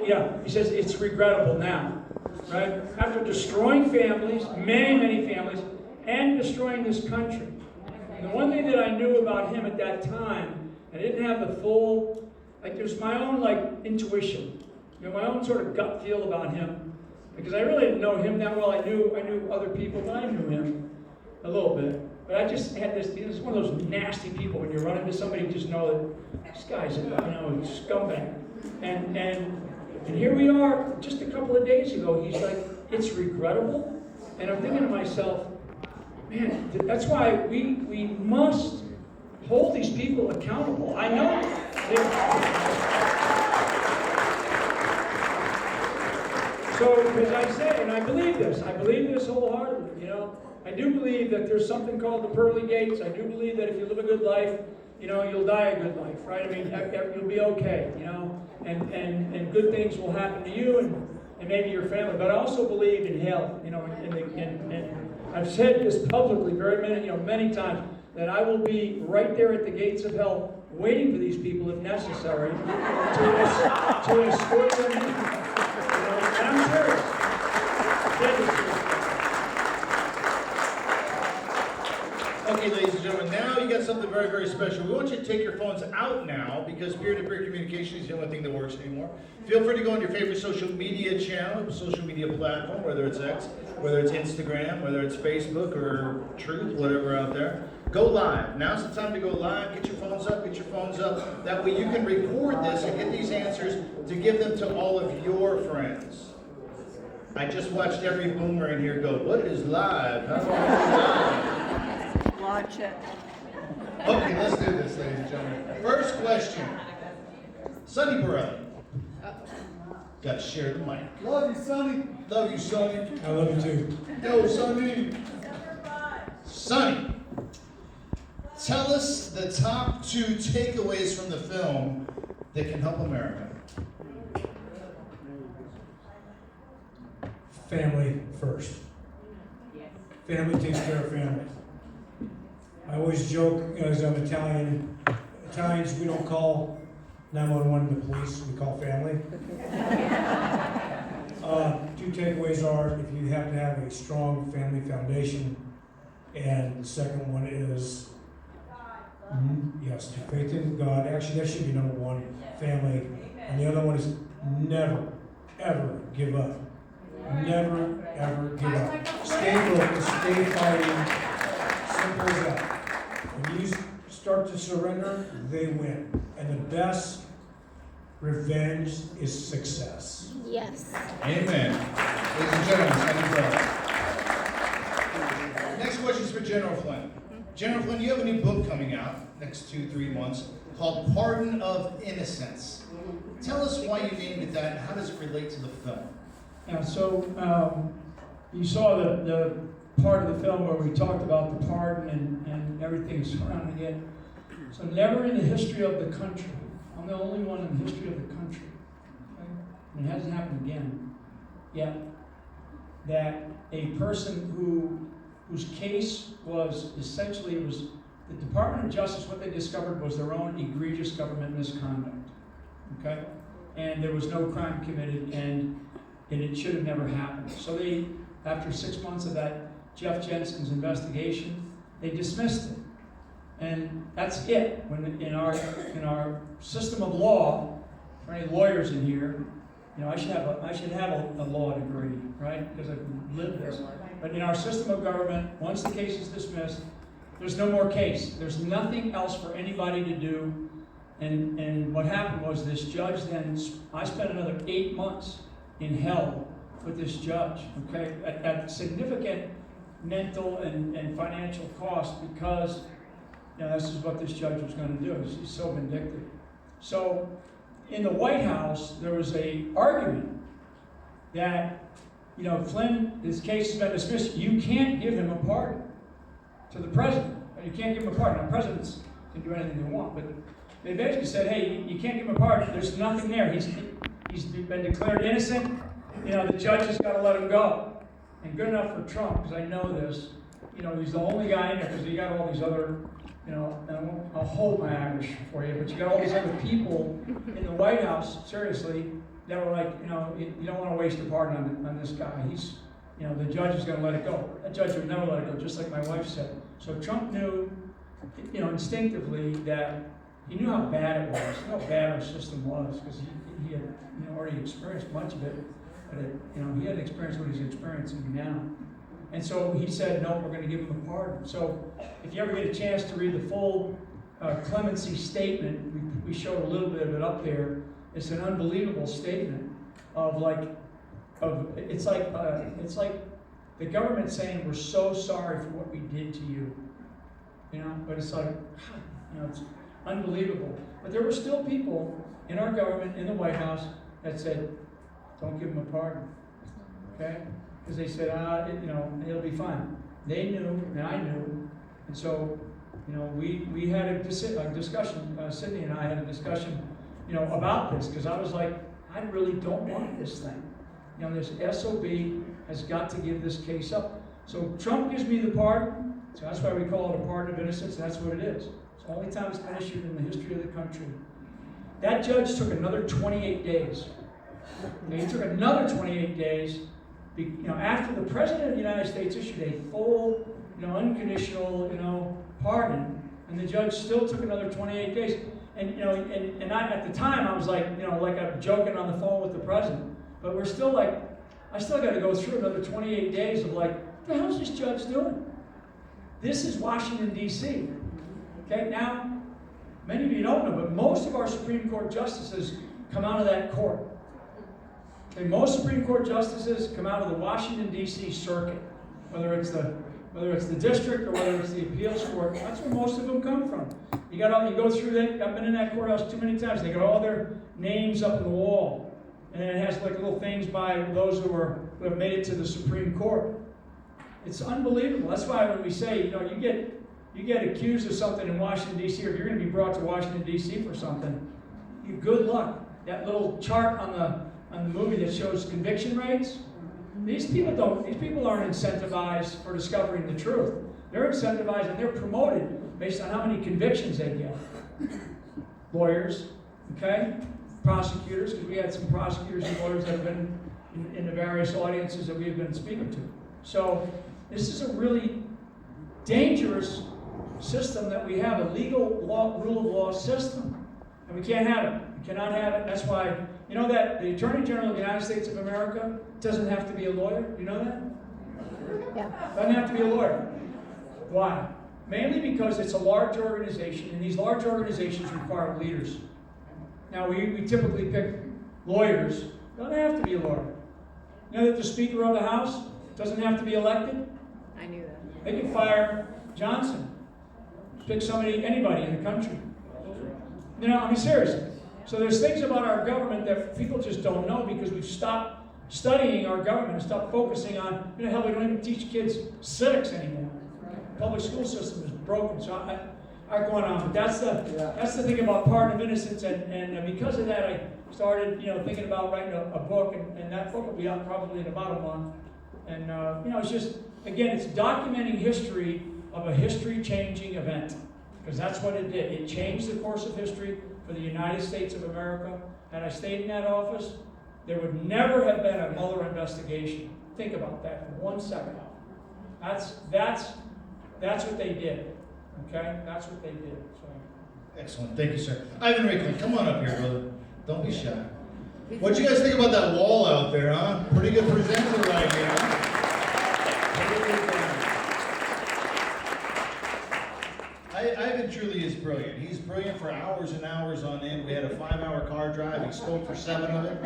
he says it's regrettable now, right? After destroying families, many, many families, and destroying this country. And the one thing that I knew about him at that time, I didn't have the full, there's my own, intuition, my own sort of gut feel about him, because I really didn't know him that well. I knew other people, but I knew him a little bit. But I just had this one of those nasty people when you run into somebody, you just know that this guy's a scumbag. And here we are, just a couple of days ago, he's like, it's regrettable. And I'm thinking to myself, man, that's why we must hold these people accountable. I know. So, as I say, and I believe this wholeheartedly, I do believe that there's something called the pearly gates. I do believe that if you live a good life, you'll die a good life, right? I mean, you'll be okay, and good things will happen to you and maybe your family. But I also believe in hell, and I've said this publicly many times, that I will be right there at the gates of hell waiting for these people, if necessary, to escort them in. And I'm serious. Okay, ladies and gentlemen, now you got something very, very special. We want you to take your phones out now because peer-to-peer communication is the only thing that works anymore. Feel free to go on your favorite social media channel, social media platform, whether it's X, whether it's Instagram, whether it's Facebook or Truth, whatever out there. Go live. Now's the time to go live. Get your phones up, That way you can record this and get these answers to give them to all of your friends. I just watched every boomer in here go, what is live? How long is live? Watch it. Okay, let's do this, ladies and gentlemen. First question. Sonny Borelli. Got to share the mic. Love you, Sonny. Love you, Sonny. I love you too. Yo, Sonny. Sonny, tell us the top 2 takeaways from the film that can help America. Family first. Family takes care of family. I always joke, as I'm Italian, Italians, we don't call 911 the police, we call family. 2 takeaways are, if you have to have a strong family foundation, and the second one is, yes, faith in God. Actually, that should be number 1, family. And the other one is never, ever give up. Never, ever give up. Stay focused, stay fighting. Simple as that. When you start to surrender, they win. And the best revenge is success. Yes. Amen. Ladies and gentlemen, Sonny Borelli. Next question is for General Flynn. General Flynn, you have a new book coming out next 2-3 months called Pardon of Innocence. Tell us why you named it that and how does it relate to the film? Yeah, so you saw the part of the film where we talked about the pardon and everything surrounding it. So never in the history of the country, I'm the only one in the history of the country, okay? And it hasn't happened again yet, that a person whose case was essentially, the Department of Justice, what they discovered was their own egregious government misconduct, okay? And there was no crime committed, and it should have never happened. So they, after 6 months of that Jeff Jensen's investigation, they dismissed it. And that's it. When in our system of law, for any lawyers in here, I should have a law degree, right? Because I've lived this. But in our system of government, once the case is dismissed, there's no more case. There's nothing else for anybody to do. And what happened was this judge then, I spent another 8 months in hell with this judge, okay, at significant mental and financial cost, because this is what this judge was going to do. He's so vindictive. So in the White House, there was a argument that, Flynn, his case has been dismissed. You can't give him a pardon to the president. You can't give him a pardon. Now, presidents can do anything they want, but they basically said, hey, you can't give him a pardon. There's nothing there. He's been declared innocent. The judge has got to let him go. And good enough for Trump, because I know this. He's the only guy in there, because you got all these other, and I'll hold my Irish for you, but you got all these other people in the White House, seriously, that were like, you don't want to waste a pardon on this guy. He's, the judge is going to let it go. That judge would never let it go, just like my wife said. So Trump knew, instinctively that he knew how bad it was, how bad our system was, because he had already experienced much of it, but he hadn't experienced what he's experiencing now. And so he said, no, we're going to give him a pardon. So if you ever get a chance to read the full clemency statement, we showed a little bit of it up there. It's an unbelievable statement it's like the government saying, we're so sorry for what we did to you. But it's like, it's unbelievable. But there were still people in our government, in the White House, that said, don't give him a pardon. Okay? Because they said, it'll be fine. They knew, and I knew. And so, we had a discussion, Sydney and I had a discussion, about this, because I was like, I really don't want this thing. This SOB has got to give this case up. So Trump gives me the pardon, so that's why we call it a pardon of innocence, and that's what it is. It's the only time it's been issued in the history of the country. That judge took another 28 days. Okay, he took another 28 days, after the President of the United States issued a full, unconditional, pardon, and the judge still took another 28 days. And at the time I was like I'm joking on the phone with the president, but we're still like, I still got to go through another 28 days of like, what the hell's this judge doing? This is Washington, D.C. Okay, now, many of you don't know, but most of our Supreme Court justices come out of that court. Okay, most Supreme Court justices come out of the Washington, D.C. circuit, whether it's the district or whether it's the appeals court. That's where most of them come from. You go through that. I've been in that courthouse too many times. They got all their names up on the wall, and then it has like little things by those who have made it to the Supreme Court. It's unbelievable. That's why when we say, you get accused of something in Washington, D.C., or if you're going to be brought to Washington, D.C. for something, good luck. That little chart on the movie that shows conviction rates, these people aren't incentivized for discovering the truth. They're incentivized and they're promoted based on how many convictions they get. Lawyers, okay? Prosecutors, because we had some prosecutors and lawyers that have been in the various audiences that we have been speaking to. So this is a really dangerous system that we have, a legal law, rule of law system. And we can't have it. We cannot have it. That's why, that the Attorney General of the United States of America doesn't have to be a lawyer. You know that? Yeah. Doesn't have to be a lawyer. Why? Mainly because it's a large organization, and these large organizations require leaders. Now, we typically pick lawyers. Don't have to be a lawyer. You know that the Speaker of the House doesn't have to be elected? I knew that. They can fire Johnson. Pick anybody in the country. Seriously. So there's things about our government that people just don't know because we've stopped studying our government and stopped focusing on, hell, we don't even teach kids civics anymore. The public school system is broken. So I go on, but that's the thing about pardon of innocence, and because of that, I started, thinking about writing a book, and that book will be out probably in about a month. And it's just, again, it's documenting history of a history-changing event, because that's what it did. It changed the course of history for the United States of America. Had I stayed in that office, there would never have been a Mueller investigation. Think about that for 1 second. That's what they did. Okay, that's what they did. So. Excellent, thank you, sir. Ivan Raycliffe, come on up here, brother. Don't be shy. What you guys think about that wall out there, huh? Pretty good presenter right here, huh? Ivan truly is brilliant. He's brilliant for hours and hours on end. We had a 5-hour car drive. He spoke for 7 of it.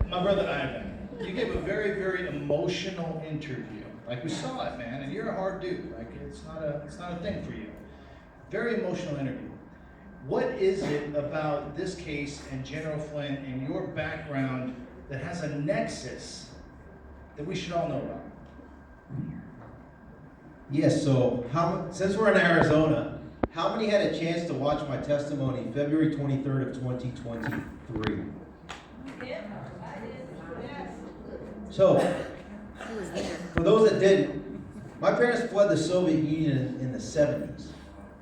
My brother Ivan, you gave a very, very emotional interview. Like, we saw it, man, and you're a hard dude. Like, it's not a thing for you. Very emotional interview. What is it about this case and General Flynn and your background that has a nexus that we should all know about? Yes, so since we're in Arizona, how many had a chance to watch my testimony February 23rd of 2023? So, for those that didn't, my parents fled the Soviet Union in the 70s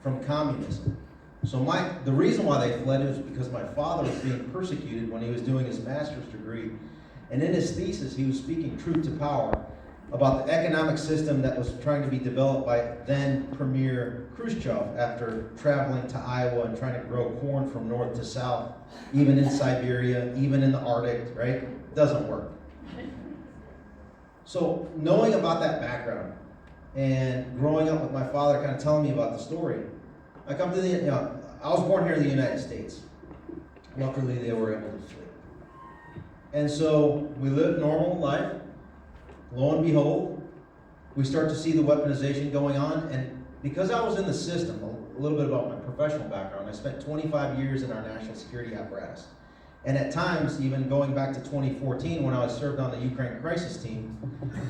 from communism. So the reason why they fled was because my father was being persecuted when he was doing his master's degree. And in his thesis, he was speaking truth to power about the economic system that was trying to be developed by then Premier Khrushchev after traveling to Iowa and trying to grow corn from north to south, even in Siberia, even in the Arctic, right? It doesn't work. So knowing about that background and growing up with my father kind of telling me about the story, I come to I was born here in the United States. Luckily, they were able to flee. And so we lived normal life. Lo and behold, we start to see the weaponization going on. And because I was in the system, a little bit about my professional background, I spent 25 years in our national security apparatus. And at times, even going back to 2014 when I was served on the Ukraine crisis team,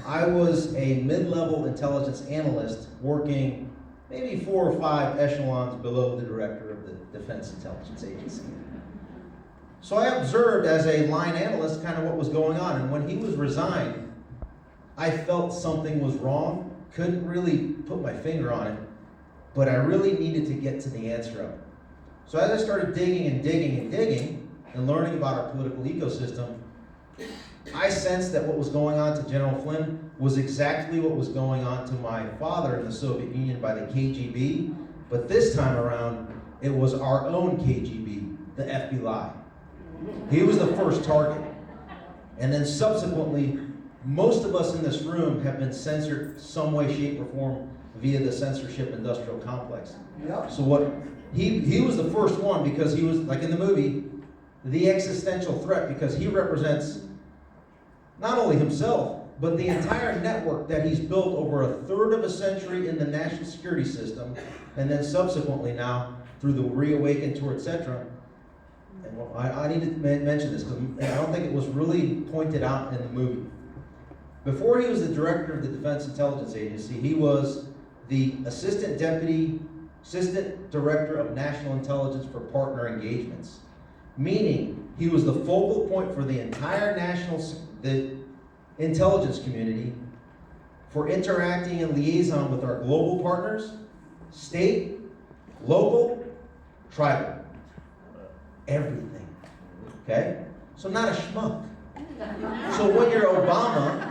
I was a mid-level intelligence analyst working maybe 4 or 5 echelons below the director of the Defense Intelligence Agency. So I observed as a line analyst kind of what was going on. And when he was resigned, I felt something was wrong. Couldn't really put my finger on it, but I really needed to get to the answer of it. So as I started digging and digging and digging and learning about our political ecosystem, I sensed that what was going on to General Flynn was exactly what was going on to my father in the Soviet Union by the KGB, but this time around, it was our own KGB, the FBI. He was the first target. And then subsequently, most of us in this room have been censored some way, shape, or form via the censorship industrial complex. Yep. So what he was the first one because he was, like in the movie, the existential threat, because he represents not only himself, but the entire network that he's built over a third of a century in the national security system, and then subsequently now through the reawakened tour, etc. And well, I need to mention this because I don't think it was really pointed out in the movie. Before he was the director of the Defense Intelligence Agency, he was the assistant director of national intelligence for partner engagements, meaning he was the focal point for the entire the intelligence community for interacting and liaison with our global partners, state, local, tribal, everything. Okay? So not a schmuck. So when you're Obama,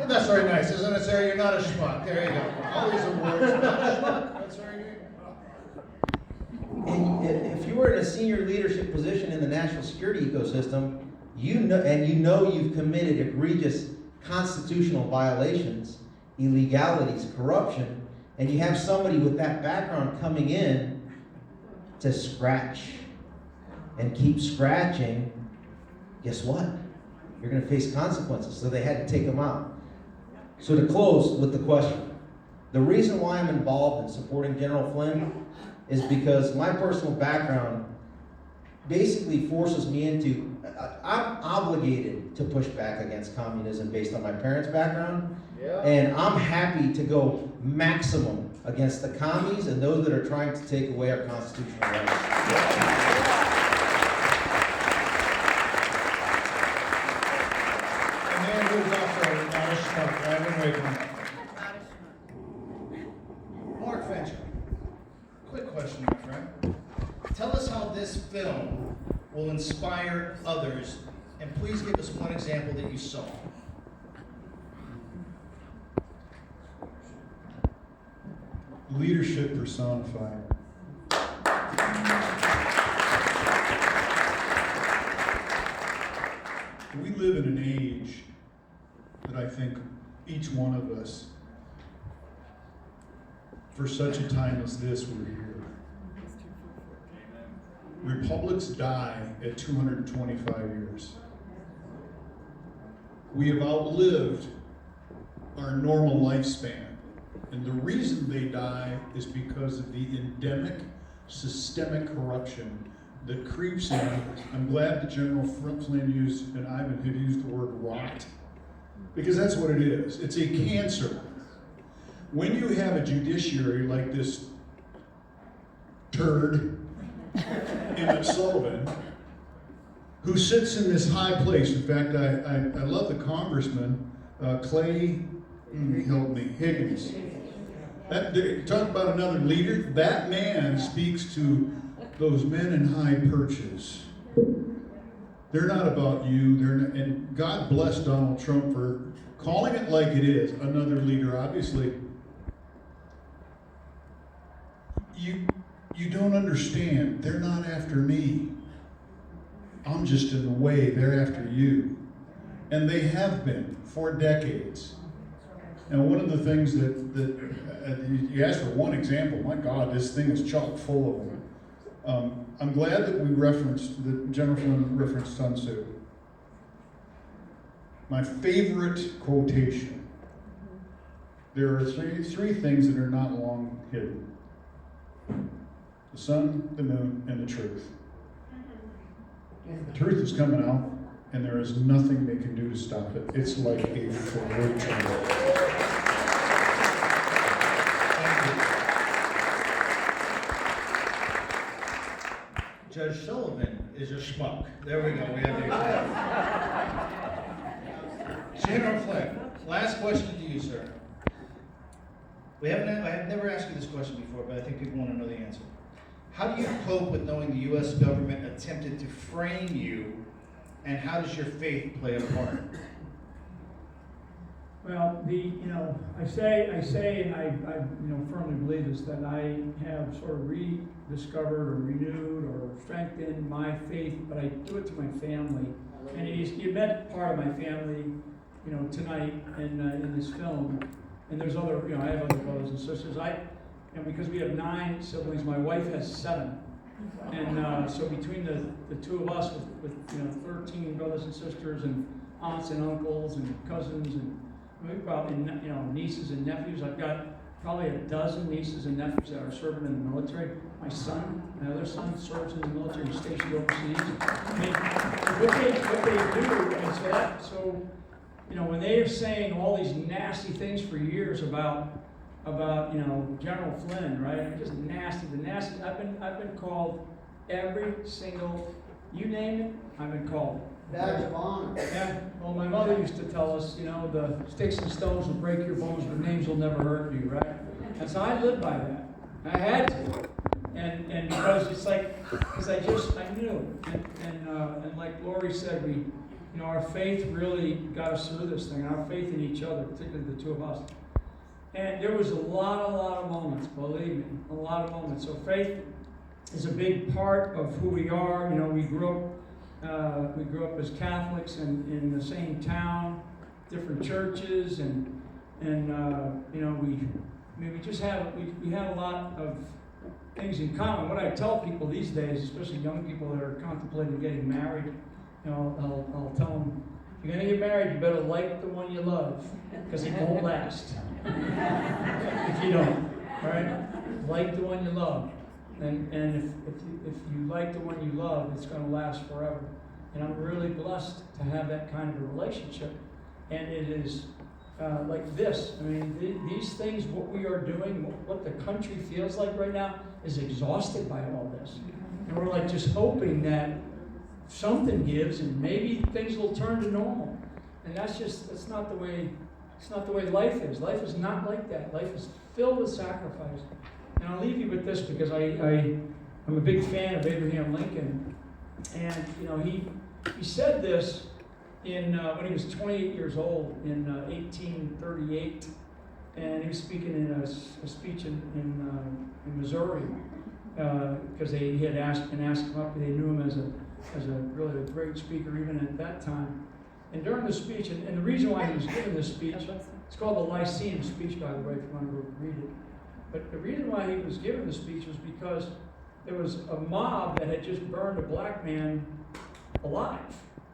That's very nice, isn't it, Sarah? You're not a schmuck. There you go. All these awards, not a schmuck. That's very good. and if you were in a senior leadership position in the national security ecosystem, you know you've committed egregious constitutional violations, illegalities, corruption, and you have somebody with that background coming in to scratch and keep scratching, guess what? You're going to face consequences. So they had to take him out. So to close with the question, the reason why I'm involved in supporting General Flynn is because my personal background basically forces me into, I'm obligated to push back against communism based on my parents' background. Yeah. And I'm happy to go maximum against the commies and those that are trying to take away our constitutional rights. Mark Fincher, quick question, my friend. Tell us how this film will inspire others, and please give us one example that you saw. Leadership personified. We live in an age that I think each one of us, for such a time as this, we're here. Republics die at 225 years. We have outlived our normal lifespan. And the reason they die is because of the endemic, systemic corruption that creeps in. I'm glad that General Flynn used, and Ivan have used the word rot, because that's what it is. It's a cancer. When you have a judiciary like this turd, Emmett Sullivan, who sits in this high place. In fact, I love the congressman, Clay, help me, Higgins. Talk about another leader. That man speaks to those men in high perches, they're not about you. And God bless Donald Trump for calling it like it is. Another leader, obviously. You don't understand. They're not after me. I'm just in the way. They're after you. And they have been for decades. And one of the things that you asked for one example, my God, this thing is chock full of them. I'm glad that General Flynn referenced Sun Tzu. My favorite quotation, there are three things that are not long hidden. The sun, the moon, and the truth. The truth is coming out, and there is nothing they can do to stop it. It's like a freight train. Judge Sullivan is a schmuck. There we go. We have the General Flynn, last question to you, sir. I have never asked you this question before, but I think people want to know the answer. How do you cope with knowing the U.S. government attempted to frame you, and how does your faith play a part? Well, I say, and I firmly believe this, that I have sort of rediscovered or renewed or strengthened my faith, but I do it to my family. And you met part of my family, tonight in this film. And there's other, I have other brothers and sisters. Because we have 9 siblings, my wife has 7. And so between the two of us with 13 brothers and sisters and aunts and uncles and cousins and we probably, nieces and nephews. I've got probably a dozen nieces and nephews that are serving in the military. My other son serves in the military, he's stationed overseas. I mean, what they do, and so when they are saying all these nasty things for years about General Flynn, right? Just nasty. I've been called every single, you name it, I've been called. Badge of honor. Yeah, well, my mother used to tell us, the sticks and stones will break your bones, but names will never hurt you, right? And so I lived by that. I had to. And because it's like, I knew. And like Lori said, our faith really got us through this thing, our faith in each other, particularly the two of us. And there was a lot of moments, believe me, a lot of moments. So faith is a big part of who we are. We grew up as Catholics in the same town, different churches, and we had a lot of things in common. What I tell people these days, especially young people that are contemplating getting married, I'll tell them, if you're gonna get married, you better like the one you love, because it won't last. If you don't, all right? Like the one you love. And if you like the one you love, it's going to last forever. And I'm really blessed to have that kind of a relationship. And it is like this. I mean, these things, what we are doing, what the country feels like right now, is exhausted by all this. And we're like just hoping that something gives and maybe things will turn to normal. And that's not the way, it's not the way life is. Life is not like that. Life is filled with sacrifice. And I'll leave you with this because I'm a big fan of Abraham Lincoln. And, he said this when he was 28 years old in 1838. And he was speaking in a speech in Missouri because they had been asked him up. They knew him as a really great speaker even at that time. And during the speech, and the reason why he was giving this speech, it's called the Lyceum speech, by the way, if you want to read it. But the reason why he was giving the speech was because there was a mob that had just burned a black man alive,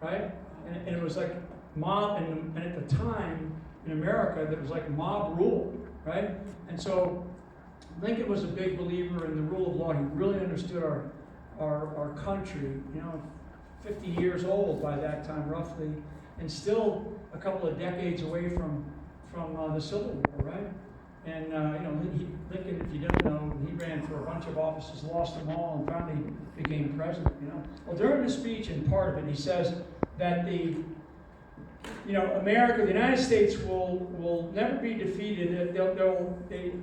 right? And it was like mob, and at the time in America, there was like mob rule, right? And so Lincoln was a big believer in the rule of law. He really understood our country, 50 years old by that time, roughly, and still a couple of decades away from the Civil War, right? And Lincoln, if you don't know, he ran for a bunch of offices, lost them all, and finally became president. Well, during the speech, and part of it, he says that America, the United States, will never be defeated.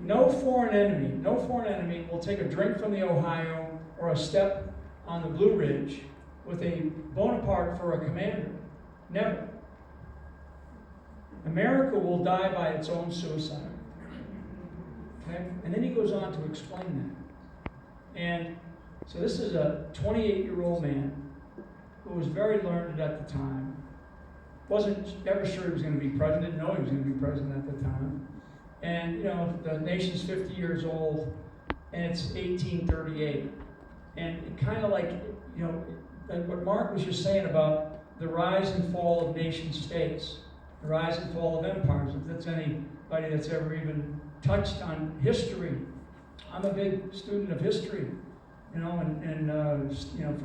No foreign enemy will take a drink from the Ohio or a step on the Blue Ridge with a Bonaparte for a commander. Never. America will die by its own suicide. Okay? And then he goes on to explain that. And so this is a 28-year-old man who was very learned at the time. Wasn't ever sure he was going to be president. Didn't know he was going to be president at the time. And, you know, the nation's 50 years old, and it's 1838. And kind of like, you know, like what Mark was just saying about the rise and fall of nation states, the rise and fall of empires. If that's anybody that's ever even touched on history, I'm a big student of history, you know, and you know,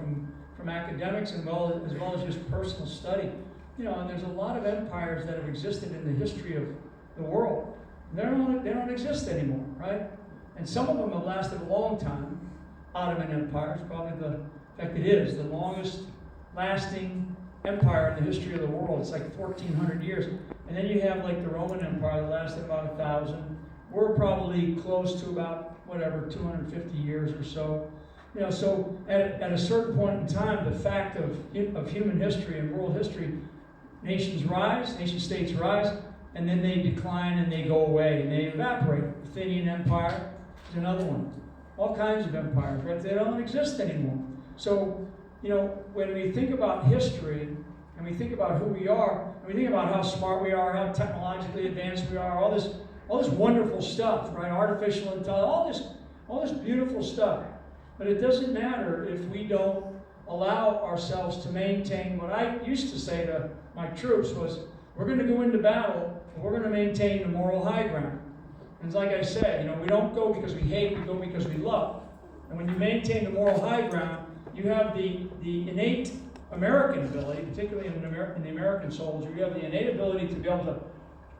from academics and as well as just personal study. You know, and there's a lot of empires that have existed in the history of the world. They don't exist anymore, right? And some of them have lasted a long time. Ottoman Empire is probably in fact it is the longest lasting empire in the history of the world. It's like 1,400 years. And then you have like the Roman Empire that lasted about 1,000. We're probably close to about, whatever, 250 years or so. You know, so at a certain point in time, the fact of human history and world history, nations rise, nation states rise, and then they decline and they go away and they evaporate. The Athenian Empire is another one. All kinds of empires, right? They don't exist anymore. So, you know, when we think about history and we think about who we are, and we think about how smart we are, how technologically advanced we are, all this wonderful stuff, right? Artificial intelligence, all this beautiful stuff. But it doesn't matter if we don't allow ourselves to maintain what I used to say to my troops was, we're going to go into battle and we're going to maintain the moral high ground. And it's like I said, you know, we don't go because we hate, we go because we love. And when you maintain the moral high ground, you have the innate American ability, particularly in the American soldier, you have the innate ability to be able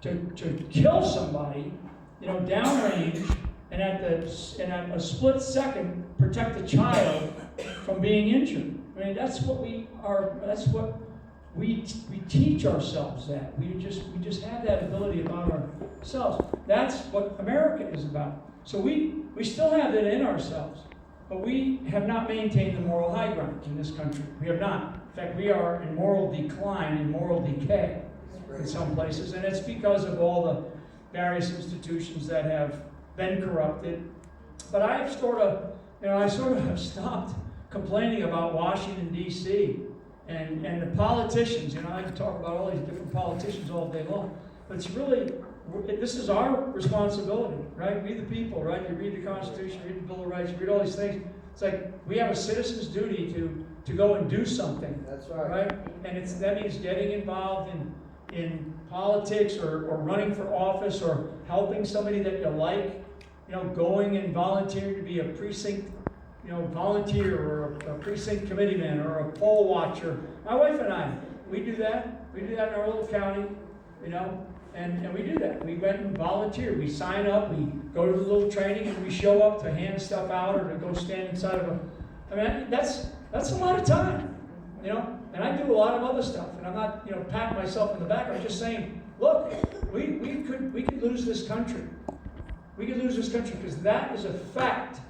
to kill somebody, you know, downrange, and at a split second protect a child from being injured. I mean, that's what we are. That's what we teach ourselves. That we just have that ability about ourselves. That's what America is about. So we still have it in ourselves, but we have not maintained the moral high ground in this country. We have not. In fact, we are in moral decline and moral decay in some places, and it's because of all the various institutions that have been corrupted. But I sort of have stopped complaining about Washington, D.C. and the politicians. You know, I can talk about all these different politicians all day long, but it's really, this is our responsibility, right? We the people, right? You read the Constitution, you read the Bill of Rights, you read all these things. It's like we have a citizen's duty to go and do something. That's right. Right? And that means getting involved in politics or running for office or helping somebody that you like, you know, going and volunteering to be a precinct, you know, volunteer or a precinct committeeman or a poll watcher. My wife and I, we do that. We do that in our little county, you know, and we do that. We went and volunteer. We sign up, we go to the little training, and we show up to hand stuff out or to go stand inside of I mean, that's a lot of time, you know. And I do a lot of other stuff, and I'm not, you know, patting myself in the back. I'm just saying, look, we could lose this country. We could lose this country because that is a fact.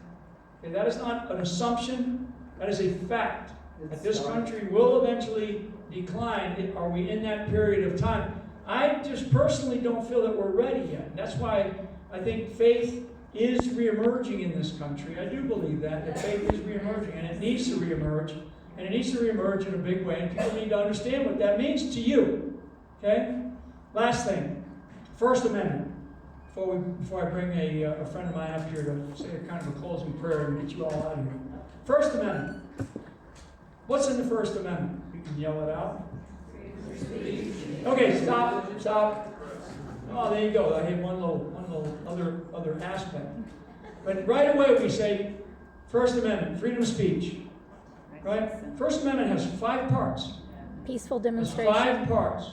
And that is not an assumption. That is a fact. That this country will eventually decline. Are we in that period of time? I just personally don't feel that we're ready yet. And that's why I think faith is reemerging in this country. I do believe that faith is reemerging, and it needs to reemerge. And it needs to reemerge in a big way, and people need to understand what that means to you. Okay? Last thing, First Amendment. Before I bring a friend of mine up here to say a kind of a closing prayer and get you all out of here. First Amendment. What's in the First Amendment? You can yell it out. Okay, stop. Oh, there you go. I had one little other aspect. But right away we say, First Amendment, freedom of speech. Right? First Amendment has 5 parts. Peaceful There's demonstration. 5 parts.